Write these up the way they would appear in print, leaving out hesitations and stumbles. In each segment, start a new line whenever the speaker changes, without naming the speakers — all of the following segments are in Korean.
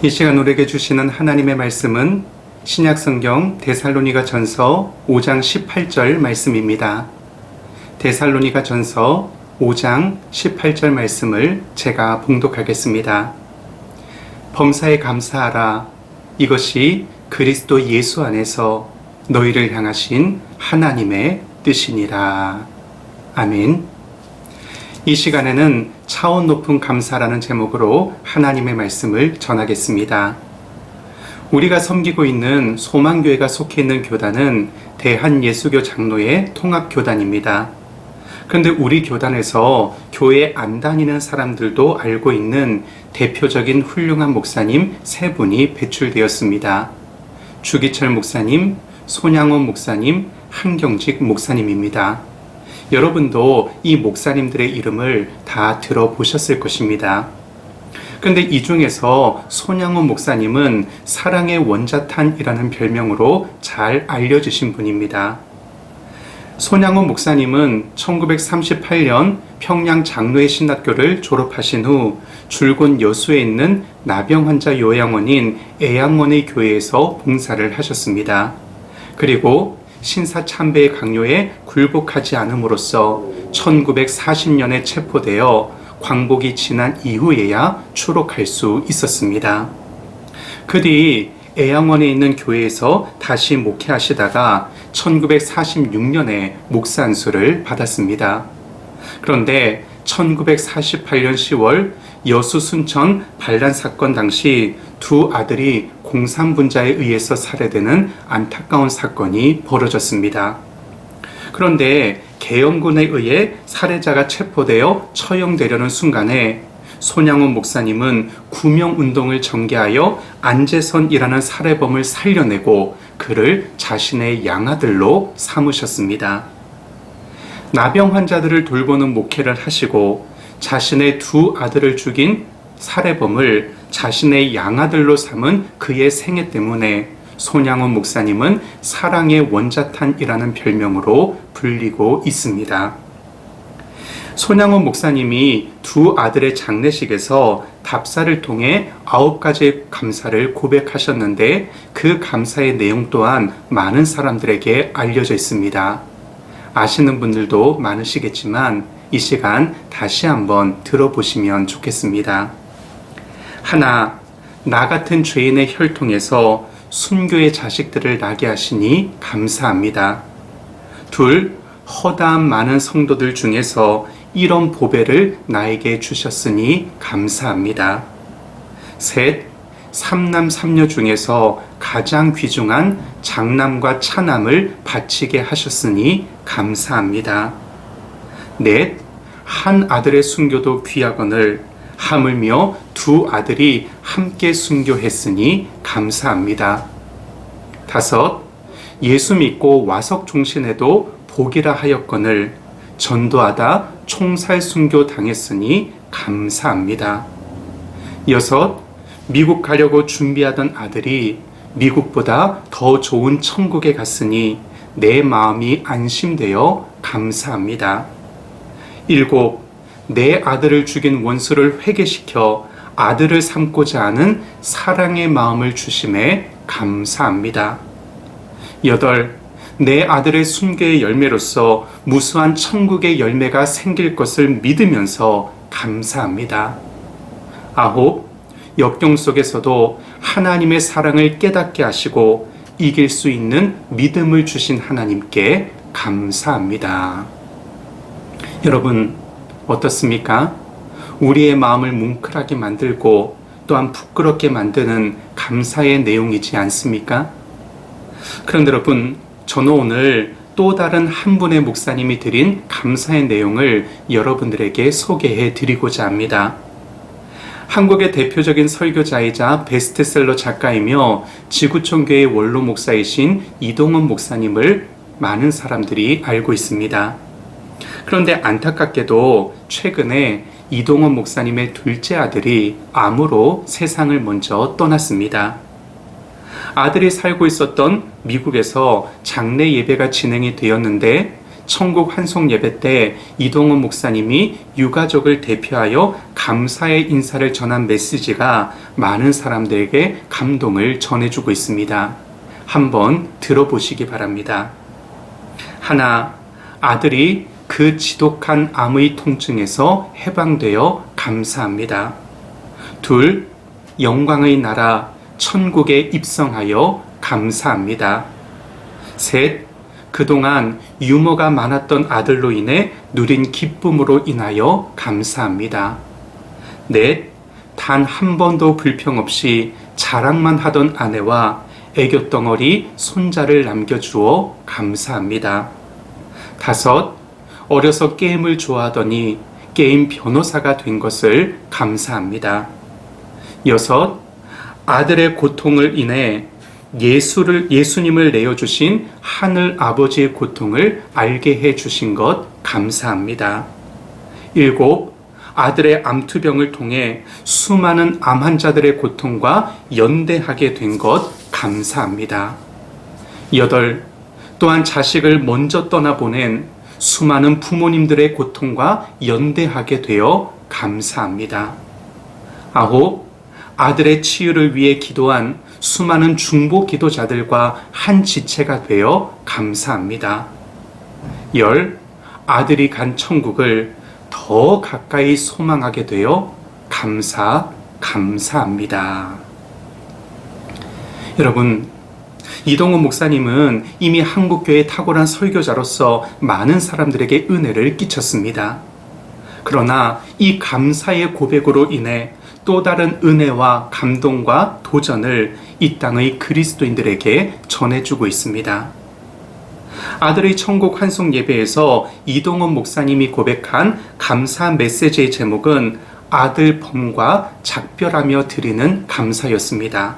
이 시간 우리에게 주시는 하나님의 말씀은 신약성경 데살로니가 전서 5장 18절 말씀입니다. 데살로니가 전서 5장 18절 말씀을 제가 봉독하겠습니다. 범사에 감사하라. 이것이 그리스도 예수 안에서 너희를 향하신 하나님의 뜻이니라. 아멘. 이 시간에는 차원 높은 감사라는 제목으로 하나님의 말씀을 전하겠습니다. 우리가 섬기고 있는 소망교회가 속해 있는 교단은 대한예수교 장로의 통합교단입니다. 그런데 우리 교단에서 교회 안 다니는 사람들도 알고 있는 대표적인 훌륭한 목사님 세 분이 배출되었습니다. 주기철 목사님, 손양원 목사님, 한경직 목사님입니다. 여러분도 이 목사님들의 이름을 다 들어보셨을 것입니다. 그런데 이 중에서 손양원 목사님은 사랑의 원자탄이라는 별명으로 잘 알려지신 분입니다. 손양원 목사님은 1938년 평양 장로의 신학교를 졸업하신 후 줄곧 여수에 있는 나병 환자 요양원인 애양원의 교회에서 봉사를 하셨습니다. 그리고 신사참배의 강요에 굴복하지 않음으로써 1940년에 체포되어 광복이 지난 이후에야 추록할 수 있었습니다. 그 뒤 애양원에 있는 교회에서 다시 목회하시다가 1946년에 목사 안수를 받았습니다. 그런데 1948년 10월 여수 순천 반란 사건 당시 두 아들이 공산분자에 의해서 살해되는 안타까운 사건이 벌어졌습니다. 그런데 계엄군에 의해 살해자가 체포되어 처형되려는 순간에 손양원 목사님은 구명운동을 전개하여 안재선이라는 살해범을 살려내고 그를 자신의 양아들로 삼으셨습니다. 나병 환자들을 돌보는 목회를 하시고 자신의 두 아들을 죽인 살해범을 자신의 양아들로 삼은 그의 생애 때문에 손양원 목사님은 사랑의 원자탄이라는 별명으로 불리고 있습니다. 손양원 목사님이 두 아들의 장례식에서 답사를 통해 9가지의 감사를 고백하셨는데 그 감사의 내용 또한 많은 사람들에게 알려져 있습니다. 아시는 분들도 많으시겠지만 이 시간 다시 한번 들어보시면 좋겠습니다. 하나, 나 같은 죄인의 혈통에서 순교의 자식들을 나게 하시니 감사합니다. 둘, 허다한 많은 성도들 중에서 이런 보배를 나에게 주셨으니 감사합니다. 셋, 삼남 삼녀 중에서 가장 귀중한 장남과 차남을 바치게 하셨으니 감사합니다. 넷, 한 아들의 순교도 귀하거늘 하물며 두 아들이 함께 순교했으니 감사합니다. 다섯, 예수 믿고 와석 종신에도 복이라 하였거늘 전도하다 총살 순교 당했으니 감사합니다. 여섯, 미국 가려고 준비하던 아들이 미국보다 더 좋은 천국에 갔으니 내 마음이 안심되어 감사합니다. 일곱, 내 아들을 죽인 원수를 회개시켜 아들을 삼고자 하는 사랑의 마음을 주심에 감사합니다. 여덟, 내 아들의 순교의 열매로서 무수한 천국의 열매가 생길 것을 믿으면서 감사합니다. 아홉, 역경 속에서도 하나님의 사랑을 깨닫게 하시고 이길 수 있는 믿음을 주신 하나님께 감사합니다. 여러분, 어떻습니까? 우리의 마음을 뭉클하게 만들고 또한 부끄럽게 만드는 감사의 내용이지 않습니까? 그런데 여러분, 저는 오늘 또 다른 한 분의 목사님이 드린 감사의 내용을 여러분들에게 소개해 드리고자 합니다. 한국의 대표적인 설교자이자 베스트셀러 작가이며 지구촌교회 원로 목사이신 이동원 목사님을 많은 사람들이 알고 있습니다. 그런데 안타깝게도 최근에 이동원 목사님의 둘째 아들이 암으로 세상을 먼저 떠났습니다. 아들이 살고 있었던 미국에서 장례 예배가 진행이 되었는데 천국 환송 예배 때 이동훈 목사님이 유가족을 대표하여 감사의 인사를 전한 메시지가 많은 사람들에게 감동을 전해주고 있습니다. 한번 들어보시기 바랍니다. 하나, 아들이 그 지독한 암의 통증에서 해방되어 감사합니다. 둘, 영광의 나라 천국에 입성하여 감사합니다. 셋, 그동안 유머가 많았던 아들로 인해 누린 기쁨으로 인하여 감사합니다. 넷, 단 한 번도 불평 없이 자랑만 하던 아내와 애교덩어리 손자를 남겨주어 감사합니다. 다섯, 어려서 게임을 좋아하더니 게임 변호사가 된 것을 감사합니다. 여섯, 아들의 고통을 인해 예수님을 내어주신 하늘 아버지의 고통을 알게 해주신 것 감사합니다. 일곱, 아들의 암투병을 통해 수많은 암 환자들의 고통과 연대하게 된 것 감사합니다. 여덟, 또한 자식을 먼저 떠나보낸 수많은 부모님들의 고통과 연대하게 되어 감사합니다. 아홉, 아들의 치유를 위해 기도한 수많은 중보 기도자들과 한 지체가 되어 감사합니다. 열, 아들이 간 천국을 더 가까이 소망하게 되어 감사합니다. 여러분, 이동훈 목사님은 이미 한국교회의 탁월한 설교자로서 많은 사람들에게 은혜를 끼쳤습니다. 그러나 이 감사의 고백으로 인해 또 다른 은혜와 감동과 도전을 이 땅의 그리스도인들에게 전해주고 있습니다. 아들의 천국 환송 예배에서 이동훈 목사님이 고백한 감사 메시지의 제목은 아들 범과 작별하며 드리는 감사였습니다.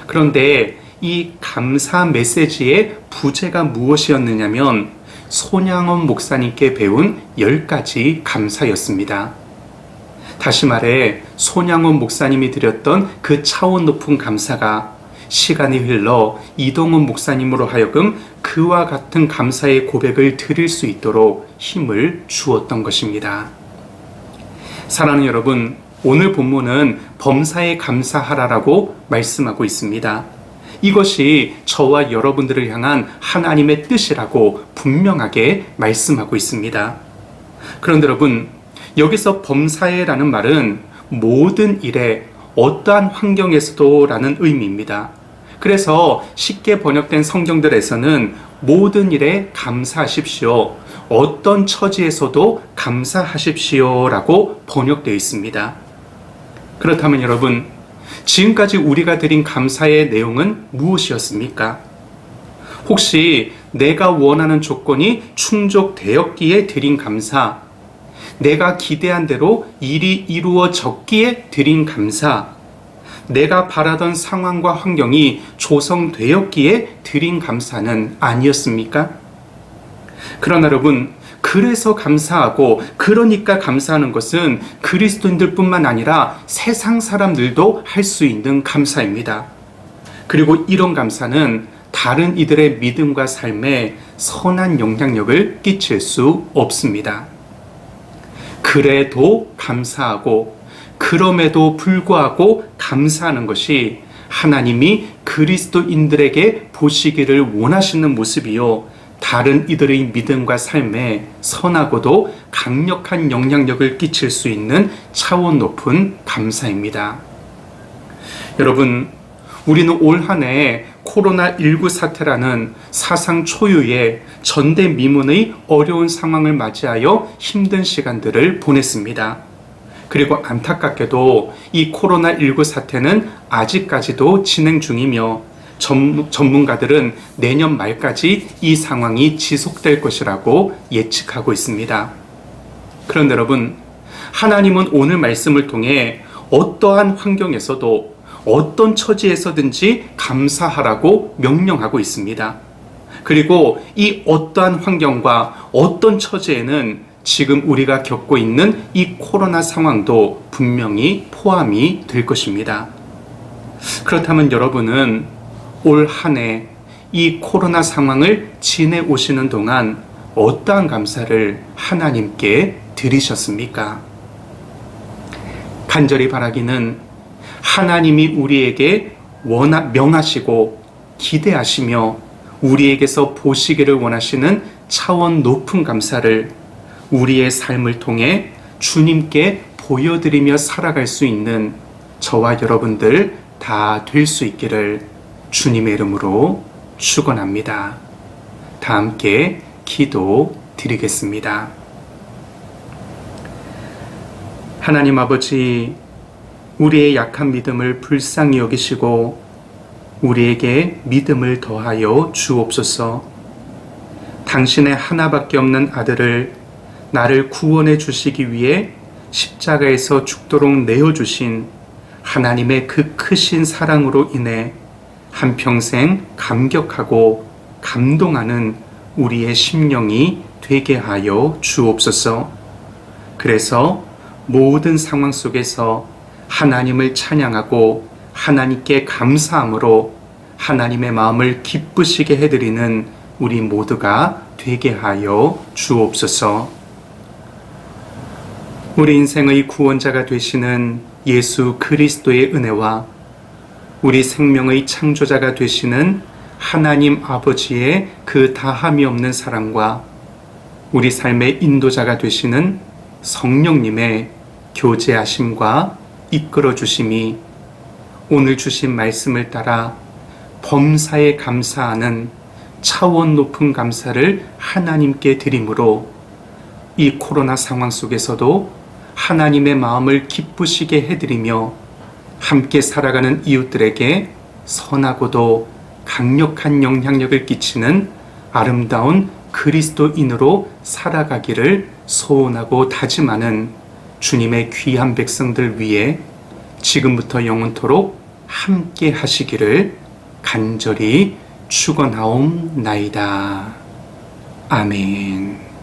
그런데 이 감사 메시지의 부제가 무엇이었느냐면 손양원 목사님께 배운 10가지 감사였습니다. 다시 말해 손양원 목사님이 드렸던 그 차원 높은 감사가 시간이 흘러 이동훈 목사님으로 하여금 그와 같은 감사의 고백을 드릴 수 있도록 힘을 주었던 것입니다. 사랑하는 여러분, 오늘 본문은 범사에 감사하라라고 말씀하고 있습니다. 이것이 저와 여러분들을 향한 하나님의 뜻이라고 분명하게 말씀하고 있습니다. 그런데 여러분, 여기서 범사에라는 말은 모든 일에 어떠한 환경에서도 라는 의미입니다. 그래서 쉽게 번역된 성경들에서는 모든 일에 감사하십시오, 어떤 처지에서도 감사하십시오 라고 번역되어 있습니다. 그렇다면 여러분, 지금까지 우리가 드린 감사의 내용은 무엇이었습니까? 혹시 내가 원하는 조건이 충족되었기에 드린 감사, 내가 기대한 대로 일이 이루어졌기에 드린 감사, 내가 바라던 상황과 환경이 조성되었기에 드린 감사는 아니었습니까? 그러나 여러분, 그래서 감사하고 그러니까 감사하는 것은 그리스도인들 뿐만 아니라 세상 사람들도 할 수 있는 감사입니다. 그리고 이런 감사는 다른 이들의 믿음과 삶에 선한 영향력을 끼칠 수 없습니다. 그래도 감사하고 그럼에도 불구하고 감사하는 것이 하나님이 그리스도인들에게 보시기를 원하시는 모습이요, 다른 이들의 믿음과 삶에 선하고도 강력한 영향력을 끼칠 수 있는 차원 높은 감사입니다. 여러분, 우리는 올 한 해 코로나19 사태라는 사상 초유의 전대미문의 어려운 상황을 맞이하여 힘든 시간들을 보냈습니다. 그리고 안타깝게도 이 코로나19 사태는 아직까지도 진행 중이며 전문가들은 내년 말까지 이 상황이 지속될 것이라고 예측하고 있습니다. 그런데 여러분, 하나님은 오늘 말씀을 통해 어떠한 환경에서도 어떤 처지에서든지 감사하라고 명령하고 있습니다. 그리고 이 어떠한 환경과 어떤 처지에는 지금 우리가 겪고 있는 이 코로나 상황도 분명히 포함이 될 것입니다. 그렇다면 여러분은 올 한 해 이 코로나 상황을 지내오시는 동안 어떠한 감사를 하나님께 드리셨습니까? 간절히 바라기는 하나님이 우리에게 명하시고 기대하시며 우리에게서 보시기를 원하시는 차원 높은 감사를 우리의 삶을 통해 주님께 보여드리며 살아갈 수 있는 저와 여러분들 다 될 수 있기를 주님의 이름으로 축원합니다. 다 함께 기도 드리겠습니다. 하나님 아버지, 우리의 약한 믿음을 불쌍히 여기시고 우리에게 믿음을 더하여 주옵소서. 당신의 하나밖에 없는 아들을 나를 구원해 주시기 위해 십자가에서 죽도록 내어주신 하나님의 그 크신 사랑으로 인해 한평생 감격하고 감동하는 우리의 심령이 되게 하여 주옵소서. 그래서 모든 상황 속에서 하나님을 찬양하고 하나님께 감사함으로 하나님의 마음을 기쁘시게 해드리는 우리 모두가 되게 하여 주옵소서. 우리 인생의 구원자가 되시는 예수 그리스도의 은혜와 우리 생명의 창조자가 되시는 하나님 아버지의 그 다함이 없는 사랑과 우리 삶의 인도자가 되시는 성령님의 교제하심과 이끌어 주심이 오늘 주신 말씀을 따라 범사에 감사하는 차원 높은 감사를 하나님께 드림으로 이 코로나 상황 속에서도 하나님의 마음을 기쁘시게 해드리며 함께 살아가는 이웃들에게 선하고도 강력한 영향력을 끼치는 아름다운 그리스도인으로 살아가기를 소원하고 다짐하는 주님의 귀한 백성들 위해 지금부터 영원토록 함께 하시기를 간절히 축원하옵나이다. 아멘.